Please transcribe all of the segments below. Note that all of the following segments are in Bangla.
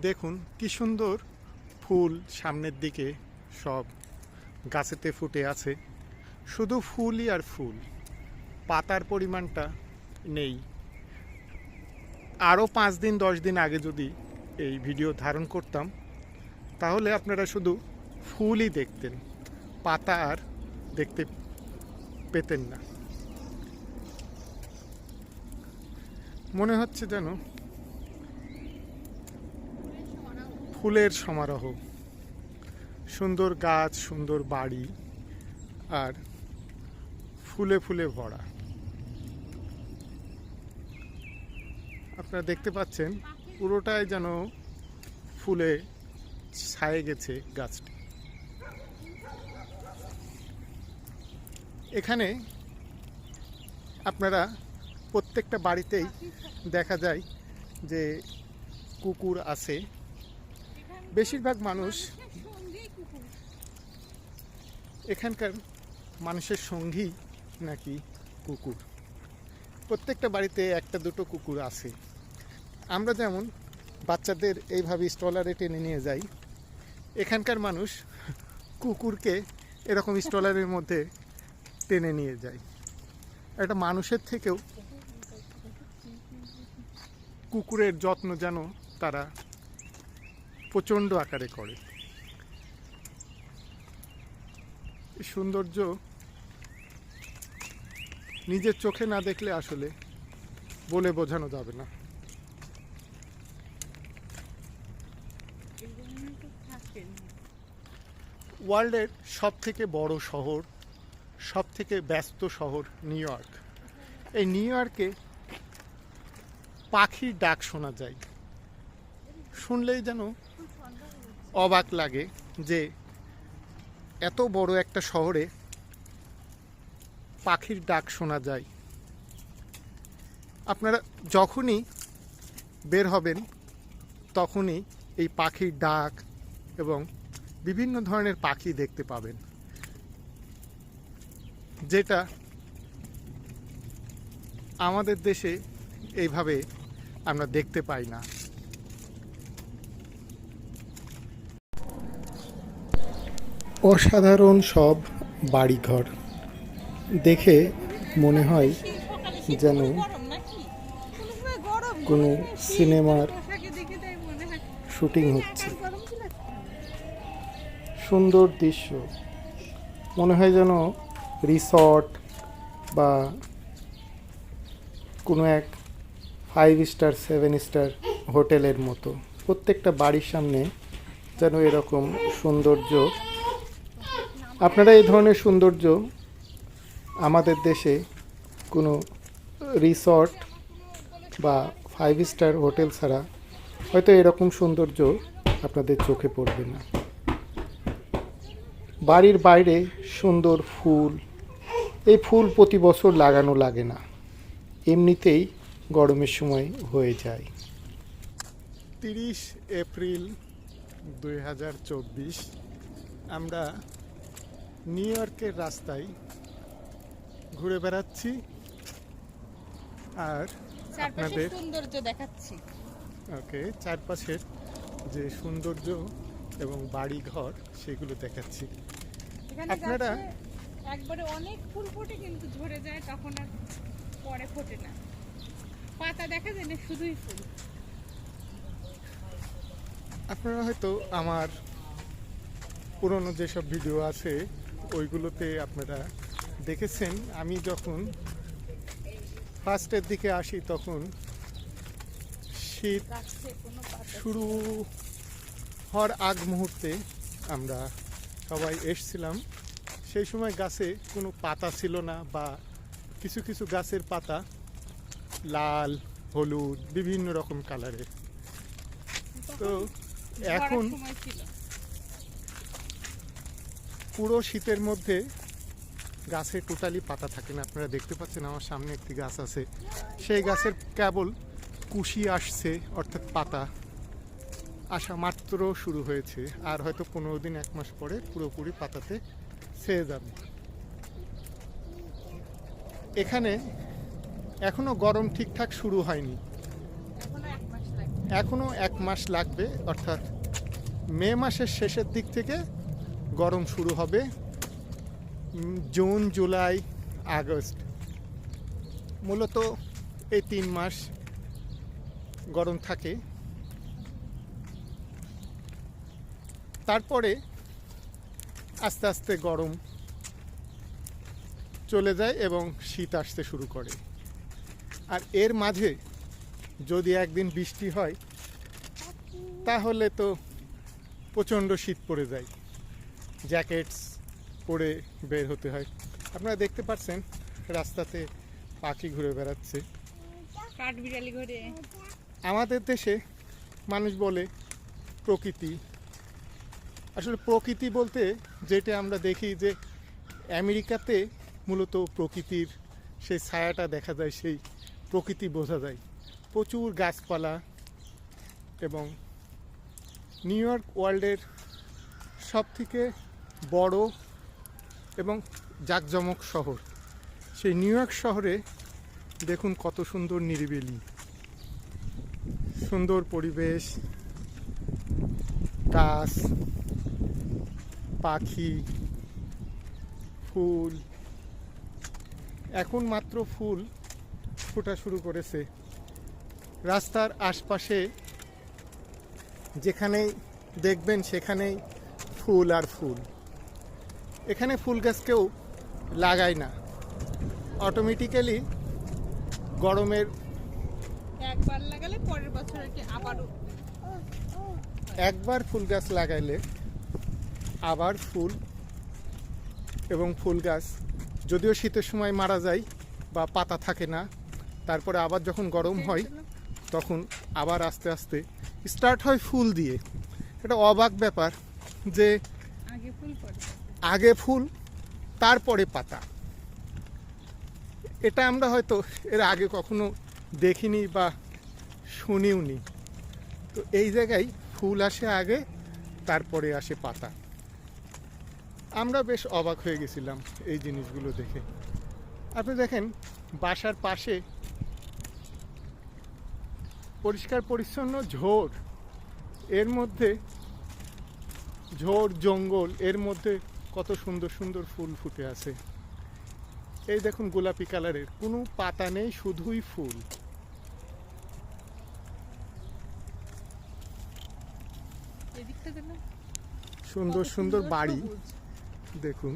দেখুন কি সুন্দর ফুল সামনের দিকে সব গাছেতে ফুটে আছে। শুধু ফুলই আর ফুল, পাতার পরিমাণটা নেই। আরও 5 দিন 10 দিন আগে যদি এই ভিডিও ধারণ করতাম তাহলে আপনারা শুধু ফুলই দেখতেন, পাতা আর দেখতে পেতেন না। মনে হচ্ছে যেন ফুলের সমারোহ, সুন্দর গাছ, সুন্দর বাড়ি আর ফুলে ফুলে ভরা। আপনারা দেখতে পাচ্ছেন পুরোটাই যেন ফুলে ছায়ে গেছে গাছটি। এখানে আপনারা প্রত্যেকটা বাড়িতেই দেখা যায় যে কুকুর আছে। বেশিরভাগ মানুষ এখানকার মানুষের সঙ্গী নাকি কুকুর। প্রত্যেকটা বাড়িতে একটা দুটো কুকুর আছে। আমরা যেমন বাচ্চাদের এইভাবে স্ট্রলারে টেনে নিয়ে যাই, এখানকার মানুষ কুকুরকে এরকম স্ট্রলারের মধ্যে টেনে নিয়ে যায়। একটা মানুষের থেকেও কুকুরের যত্ন যেন তারা প্রচণ্ড আকারে করে। সৌন্দর্য নিজের চোখে না দেখলে আসলে বলে বোঝানো যাবে না। ওয়ার্ল্ডের সব থেকে বড় শহর, সব থেকে ব্যস্ত শহর নিউ ইয়র্ক। এই নিউ ইয়র্কে পাখির ডাক শোনা যায়। শুনলেই যেন অবাক লাগে যে এত বড় একটা শহরে পাখির ডাক শোনা যায়। আপনারা যখনই বের হবেন তখনই এই পাখির ডাক এবং বিভিন্ন ধরনের পাখি দেখতে পাবেন, যেটা আমাদের দেশে এইভাবে আমরা দেখতে পাই না। অসাধারণ সব বাড়িঘর দেখে মনে হয় যেন কোনো সিনেমার শুটিং হচ্ছে। সুন্দর দৃশ্য, মনে হয় যেন রিসর্ট বা কোনো এক 5 স্টার 7 স্টার হোটেলের মতো। প্রত্যেকটা বাড়ির সামনে যেন এরকম সৌন্দর্য। আপনারা এই ধরনের সৌন্দর্য আমাদের দেশে কোনো রিসর্ট বা 5 স্টার হোটেল ছাড়া হয়তো এরকম সৌন্দর্য আপনাদের চোখে পড়বে না। বাড়ির বাইরে সুন্দর ফুল, এই ফুল প্রতি বছর লাগানো লাগে না, এমনিতেই গরমের সময় হয়ে যায়। 30 এপ্রিল 2024 আমরা নিউ ইয়র্কের রাস্তায় ঘুরে বেড়াচ্ছি আর আপনাদের সৌন্দর্য দেখাচ্ছি। ওকে, চারপাশের যে সৌন্দর্য এবং বাড়ি ঘর সেগুলো দেখাচ্ছি। আপনারা একবারে অনেক ফুল ফোটে কিন্তু ঝরে যায়, তখন আর পরে ফোটে না, পাতা দেখা যায় না, শুধুই ফুল। আপনারা হয়তো আমার পুরনো যেসব ভিডিও আছে ওইগুলোতে আপনারা দেখেছেন, আমি যখন ফার্স্টের দিকে আসি তখন শীত শুরু হওয়ার আগ মুহূর্তে আমরা সবাই এসছিলাম। সেই সময় গাছে কোনো পাতা ছিল না, বা কিছু কিছু গাছের পাতা লাল, হলুদ, বিভিন্ন রকম কালারের। তো এখন পুরো শীতের মধ্যে গাছে টোটালি পাতা থাকে না। আপনারা দেখতে পাচ্ছেন আমার সামনে একটি গাছ আছে, সেই গাছের কেবল কুশি আসছে, অর্থাৎ পাতা আসা মাত্র শুরু হয়েছে। আর হয়তো 15 দিন 1 মাস পরে পুরোপুরি পাতাতে ছেয়ে যাবে। এখানে এখনো গরম ঠিকঠাক শুরু হয়নি, এখনো 1 মাস লাগবে। এখনও 1 মাস লাগবে, অর্থাৎ মে মাসের শেষের দিক থেকে গরম শুরু হবে। জুন, জুলাই, আগস্ট, মূলত এই 3 মাস গরম থাকে। তারপরে আস্তে আস্তে গরম চলে যায় এবং শীত আসতে শুরু করে। আর এর মাঝে যদি একদিন বৃষ্টি হয় তাহলে তো প্রচণ্ড শীত পড়ে যায়, জ্যাকেটস পরে বের হতে হয়। আপনারা দেখতে পাচ্ছেন রাস্তাতে পাখি ঘুরে বেড়াচ্ছে। কাঠবিড়ালি ঘরে আমাদের দেশে মানুষ বলে প্রকৃতি, আসলে প্রকৃতি বলতে যেটা আমরা দেখি যে আমেরিকাতে মূলত প্রকৃতির সেই ছায়াটা দেখা যায়, সেই প্রকৃতি বোঝা যায়। প্রচুর গাছপালা এবং নিউ ইয়র্ক ওয়ার্ল্ডের সবথেকে বড় এবং জাঁকজমক শহর। সেই নিউ ইয়র্ক শহরে দেখুন কত সুন্দর নিরিবিলি, সুন্দর পরিবেশ, গাছ, পাখি, ফুল। এখন মাত্র ফুল ফোটা শুরু করেছে। রাস্তার আশপাশে যেখানেই দেখবেন সেখানেই ফুল আর ফুল। এখানে ফুল গাছ কেউ লাগায় না, অটোমেটিক্যালি গরমের একবার লাগালে পরের বছর আর কি আবারও একবার ফুল গাছ লাগাইলে আবার ফুল এবং ফুল গাছ, যদিও শীতের সময় মারা যায় বা পাতা থাকে না, তারপরে আবার যখন গরম হয় তখন আবার আস্তে আস্তে স্টার্ট হয় ফুল দিয়ে। এটা অবাক ব্যাপার যে আগে ফুল পড়ে। আগে ফুল তারপরে পাতা। এটা আমরা হয়তো এর আগে কখনো দেখিনি বা শুনিও নি। তো এই জায়গায় ফুল আসে আগে, তারপরে আসে পাতা। আমরা বেশ অবাক হয়ে গেছিলাম এই জিনিসগুলো দেখে। আপনি দেখেন বাসার পাশে পরিষ্কার পরিচ্ছন্ন ঝোড়, এর মধ্যে ঝোড় জঙ্গল, এর মধ্যে কত সুন্দর সুন্দর ফুল ফুটে আছে। এই দেখুন গোলাপি কালারের, কোনো পাতা নেই, শুধুই ফুল। এদিকটা দেন না, সুন্দর কত সুন্দর বাড়ি সবুজ। দেখুন,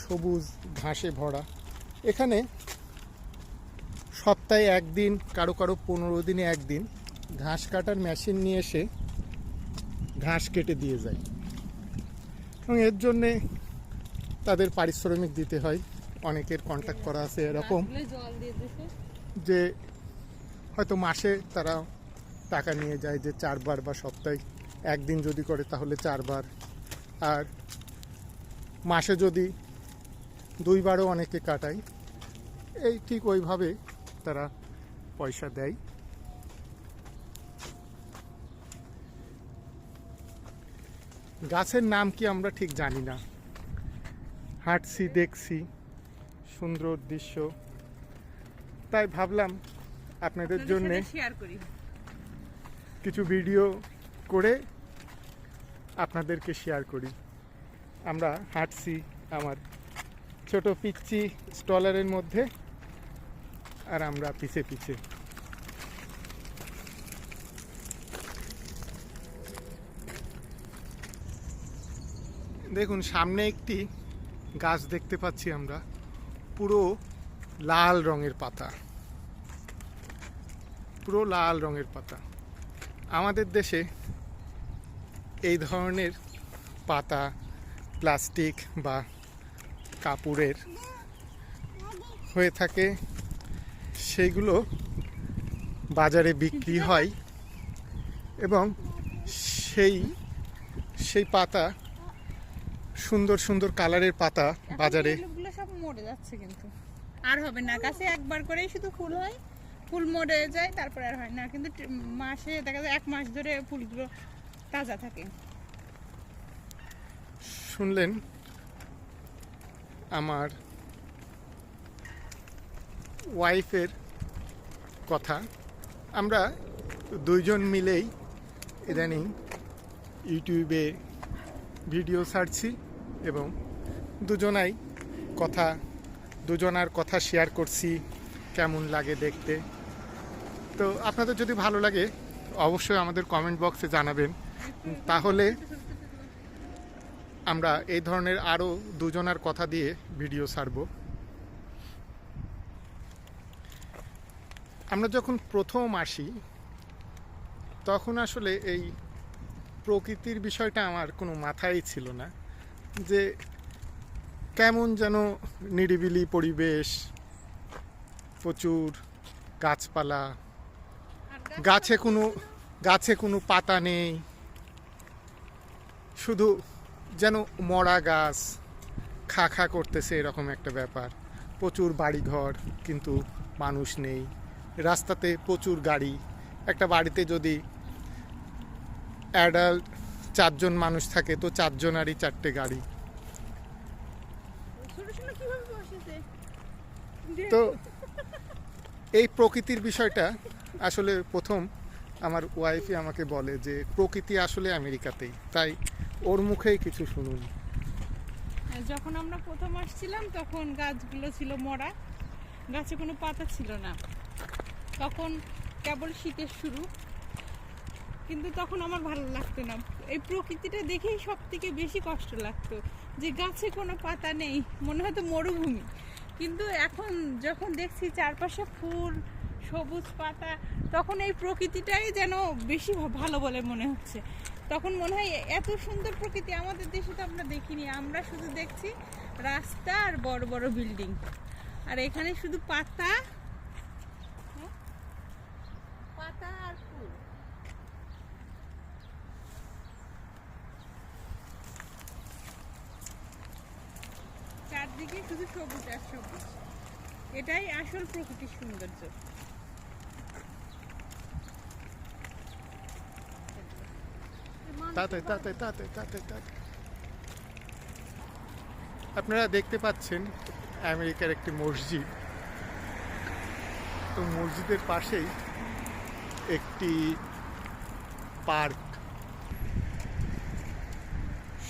সবুজ ঘাসে ভরা। এখানে সপ্তাহে একদিন, কারো কারো 15 দিনে একদিন ঘাস কাটার মেশিন নিয়ে এসে ঘাস কেটে দিয়ে যায় এবং এর জন্যে তাদের পারিশ্রমিক দিতে হয়। অনেকের কন্ট্যাক্ট করা আছে এরকম গাছগুলোয় জল দিয়ে দিছে। যে হয়তো মাসে তারা টাকা নিয়ে যায় যে 4 বার বা সপ্তাহে একদিন যদি করে তাহলে 4 বার, আর মাসে যদি 2 বারও অনেকে কাটায়। এই ঠিক ওইভাবে তারা পয়সা দেয়। গাছের নাম কি আমরা ঠিক জানি না, হাঁটছি দেখছি সুন্দর দৃশ্য, তাই ভাবলাম আপনাদের জন্য শেয়ার করি। কিছু ভিডিও করে আপনাদেরকে শেয়ার করি। আমরা হাঁটছি আমার ছোট পিচ্চি স্টলারের মধ্যে, আর আমরা পিছে পিছে। দেখুন সামনে একটি গাছ দেখতে পাচ্ছি আমরা, পুরো লাল রঙের পাতা, পুরো লাল রঙের পাতা। আমাদের দেশে এই ধরনের পাতা প্লাস্টিক বা কাপড়ের হয়ে থাকে, সেইগুলো বাজারে বিক্রি হয় এবং সেই পাতা, সুন্দর সুন্দর কালারের পাতা বাজারে। এগুলো সব মরে যাচ্ছে, কিন্তু আর হবে না। গাছে একবার করেই শুধু ফুল হয়, ফুল মরে যায়, তারপরে আর হয় না। কিন্তু মাসে দেখা যায় 1 মাস ধরে ফুলগুলো তাজা থাকে। শুনলেন আমার ওয়াইফের কথা। আমরা দুইজন মিলেই ইদানিং ইউটিউবে ভিডিও ছাড়ছি এবং দুজনার কথা শেয়ার করছি কেমন লাগে দেখতে। তো আপনাদের যদি ভালো লাগে অবশ্যই আমাদের কমেন্ট বক্সে জানাবেন, তাহলে আমরা এই ধরনের আরও দুজনার কথা দিয়ে ভিডিও ছাড়ব। আমরা যখন প্রথম আসি তখন আসলে এই প্রকৃতির বিষয়টা আমার কোনো মাথায় ছিল না, যে কেমন যেন নিরিবিলি পরিবেশ, প্রচুর গাছপালা, গাছে কোনো পাতা নেই, শুধু যেন মরা গাছ খা খা করতেছে এরকম একটা ব্যাপার। প্রচুর বাড়িঘর কিন্তু মানুষ নেই, রাস্তাতে প্রচুর গাড়ি। একটা বাড়িতে যদি অ্যাডাল্ট 4 জন মানুষ থাকে তো 4 জনারই 4টে গাড়ি। তো এই প্রকৃতির বিষয়টা আসলে প্রথম আমার ওয়াইফই আমাকে বলে যে প্রকৃতি আসলে আমেরিকাতেই, তাই ওর মুখেই কিছু শুনুন। যখন আমরা প্রথম আসছিলাম তখন গাছগুলো ছিল মরা, গাছে কোনো পাতা ছিল না, তখন কেবল শীতের শুরু, কিন্তু তখন আমার ভালো লাগতো না। এই প্রকৃতিটা দেখেই সব থেকে বেশি কষ্ট লাগতো, যে গাছে কোনো পাতা নেই, মনে হতো মরুভূমি। কিন্তু এখন যখন দেখছি চারপাশে ফুল, সবুজ পাতা, তখন এই প্রকৃতিটাই যেন বেশি ভালো বলে মনে হচ্ছে। তখন মনে হয় এত সুন্দর প্রকৃতি আমাদের দেশে তো আমরা দেখিনি, আমরা শুধু দেখছি রাস্তা আর বড় বড় বিল্ডিং, আর এখানে শুধু পাতা পাতা আর ফুল। চারদিকে শুধু সবুজ আর সবুজ, এটাই আসল প্রকৃতির সৌন্দর্য। আপনারা দেখতে পাচ্ছেন আমেরিকার একটি মসজিদ, তো মসজিদের পাশেই একটি পার্ক,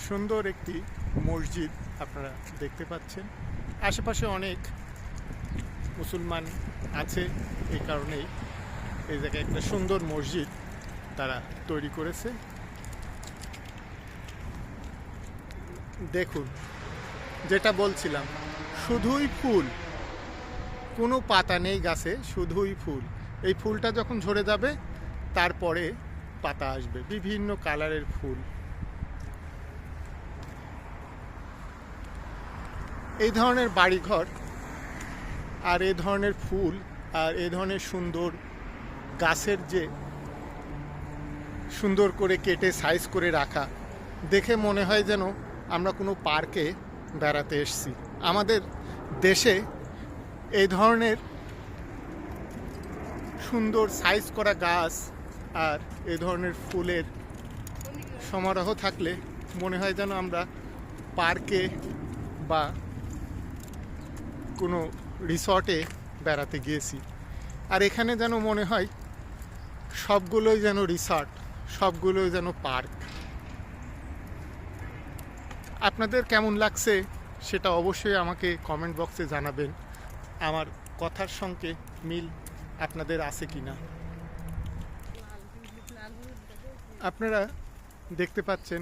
সুন্দর একটি মসজিদ আপনারা দেখতে পাচ্ছেন। আশেপাশে অনেক মুসলমান আছে, এই কারণেই এই জায়গায় একটা সুন্দর মসজিদ তারা তৈরি করেছে। দেখুন, যেটা বলছিলাম, শুধুই ফুল, কোনো পাতা নেই গাছে, শুধুই ফুল। এই ফুলটা যখন ঝরে যাবে তারপরে পাতা আসবে, বিভিন্ন কালারের ফুল। এই ধরনের বাড়িঘর আর এই ধরনের ফুল আর এই ধরনের সুন্দর গাছের যে সুন্দর করে কেটে সাইজ করে রাখা, দেখে মনে হয় যেন আমরা কোনো পার্কে বেড়াতে এসেছি। আমাদের দেশে এই ধরনের সুন্দর সাইজ করা গাছ আর এই ধরনের ফুলের সমারোহ থাকলে মনে হয় যেন আমরা পার্কে বা কোনো রিসর্টে বেড়াতে গিয়েছি। আর এখানে যেন মনে হয় সবগুলোই যেন রিসর্ট, সবগুলোই যেন পার্ক। আপনাদের কেমন লাগছে সেটা অবশ্যই আমাকে কমেন্ট বক্সে জানাবেন। আমার কথার সঙ্গে মিল আপনাদের আছে কি না। আপনারা দেখতে পাচ্ছেন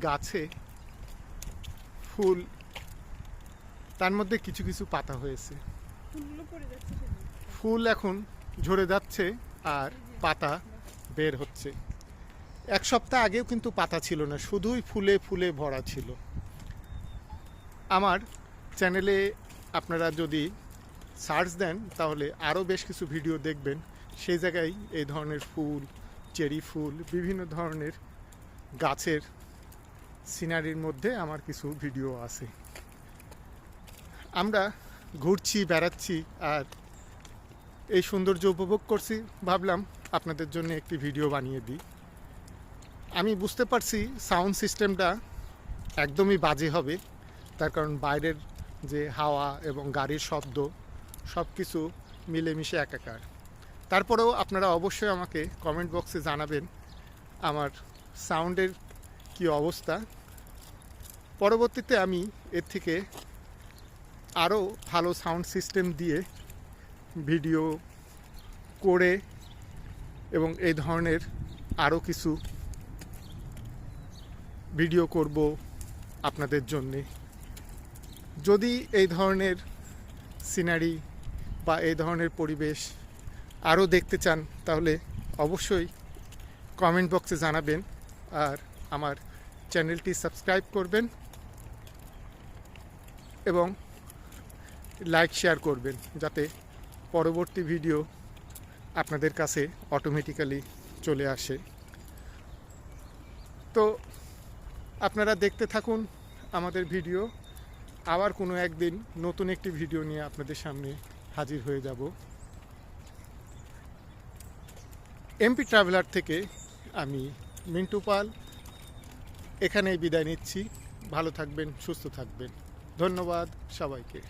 গাছে ফুল, তার মধ্যে কিছু কিছু পাতা হয়েছে, ফুল এখন ঝরে যাচ্ছে আর পাতা বের হচ্ছে। 1 সপ্তাহ আগেও কিন্তু পাতা ছিল না, শুধুই ফুলে ফুলে ভরা ছিল। আমার চ্যানেলে আপনারা যদি সার্চ দেন তাহলে আরও বেশ কিছু ভিডিও দেখবেন, সেই জায়গায় এই ধরনের ফুল, চেরি ফুল, বিভিন্ন ধরনের গাছের সিনারির মধ্যে আমার কিছু ভিডিও আছে। আমরা ঘুরছি, বেড়াচ্ছি আর এই সৌন্দর্য উপভোগ করছি, ভাবলাম আপনাদের জন্য একটি ভিডিও বানিয়ে দিই। আমি বুঝতে পারছি সাউন্ড সিস্টেমটা একদমই বাজে হবে, তার কারণ বাইরের যে হাওয়া এবং গাড়ির শব্দ সব কিছু মিলেমিশে একাকার। তারপরেও আপনারা অবশ্যই আমাকে কমেন্ট বক্সে জানাবেন আমার সাউন্ডের কি অবস্থা। পরবর্তীতে আমি এর থেকে আরও ভালো সাউন্ড সিস্টেম দিয়ে ভিডিও করে এবং এই ধরনের আরও কিছু ভিডিও করব আপনাদের জন্যে। যদি এই ধরনের সিনারি বা এই ধরনের পরিবেশ আরও দেখতে চান তাহলে অবশ্যই কমেন্ট বক্সে জানাবেন আর আমার চ্যানেলটি সাবস্ক্রাইব করবেন এবং লাইক শেয়ার করবেন যাতে পরবর্তী ভিডিও আপনাদের কাছে অটোমেটিক্যালি চলে আসে। তো আপনারা দেখতে থাকুন আমাদের ভিডিও। আবার কোনো একদিন নতুন একটি ভিডিও নিয়ে আপনাদের সামনে হাজির হয়ে যাব। এমপি ট্রাভেলার থেকে আমি মিন্টু পাল এখানেই বিদায় নিচ্ছি। ভালো থাকবেন, সুস্থ থাকবেন। ধন্যবাদ সবাইকে।